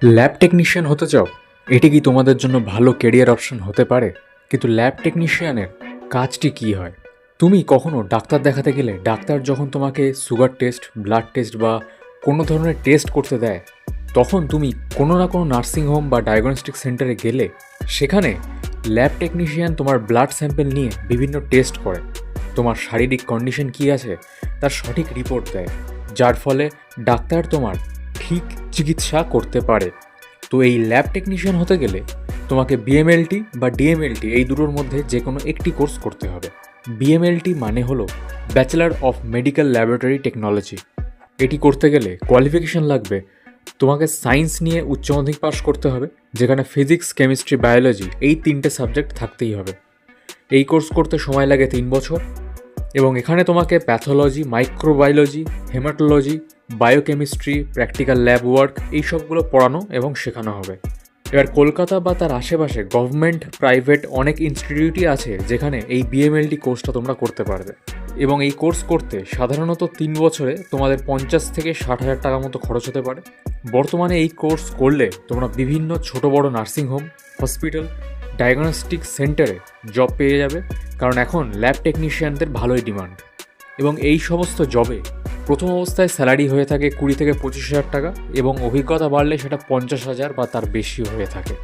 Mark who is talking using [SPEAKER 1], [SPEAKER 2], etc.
[SPEAKER 1] Lab technician হতে চাও? এটি কি তোমাদের জন্য ভালো ক্যারিয়ার অপশন হতে পারে? কিন্তু ল্যাব টেকনিশিয়ানের কাজটি কী হয়? তুমি কখনো ডাক্তার দেখাতে গেলে ডাক্তার যখন তোমাকে সুগার টেস্ট, ব্লাড টেস্ট বা কোনো ধরনের টেস্ট করতে দেয়, তখন তুমি কোনো না কোনো নার্সিংহোম বা ডায়াগনস্টিক সেন্টারে গেলে সেখানে ল্যাব টেকনিশিয়ান তোমার ব্লাড স্যাম্পেল নিয়ে বিভিন্ন টেস্ট করে, তোমার শারীরিক কন্ডিশন কী আছে তার সঠিক রিপোর্ট দেয়, যার ফলে ডাক্তার তোমার ঠিক চিকিৎসা করতে পারে। তো এই ল্যাব টেকনিশিয়ান হতে গেলে তোমাকে বিএমএলটি বা ডিএমএলটি এই দুটোর মধ্যে যে কোনো একটি কোর্স করতে হবে। বিএমএলটি মানে হলো bachelor of medical laboratory technology. এটি করতে গেলে কোয়ালিফিকেশন লাগবে, তোমাকে সায়েন্স নিয়ে উচ্চ মাধ্যমিক পাস করতে হবে, যেখানে ফিজিক্স, কেমিস্ট্রি, বায়োলজি এই তিনটে সাবজেক্ট থাকতেই হবে। এই কোর্স করতে সময় লাগে 3 বছর এবং এখানে তোমাকে pathology, microbiology, haematology, biochemistry, practical lab work এই সবগুলো পড়ানো এবং শেখানো হবে। এবার কলকাতা বা তার আশেপাশে গভর্নমেন্ট, প্রাইভেট অনেক ইনস্টিটিউটই আছে যেখানে এই বিএমএলটি কোর্সটা তোমরা করতে পারবে। এবং এই কোর্স করতে সাধারণত 3 বছরে তোমাদের 50 থেকে 60 হাজার টাকা মতো খরচ হতে পারে। বর্তমানে এই কোর্স করলে তোমরা বিভিন্ন ছোট বড় নার্সিংহোম, হসপিটাল, ডায়াগনস্টিক সেন্টারে জব পেয়ে যাবে, কারণ এখন ল্যাব টেকনিশিয়ানদের ভালোই ডিমান্ড। এবং এই সমস্ত জবে প্রথম অবস্থায় স্যালারি হয়ে থাকে 20 থেকে 25 হাজার টাকা এবং অভিজ্ঞতা বাড়লে সেটা 50 হাজার বা তার বেশি হয়ে থাকে।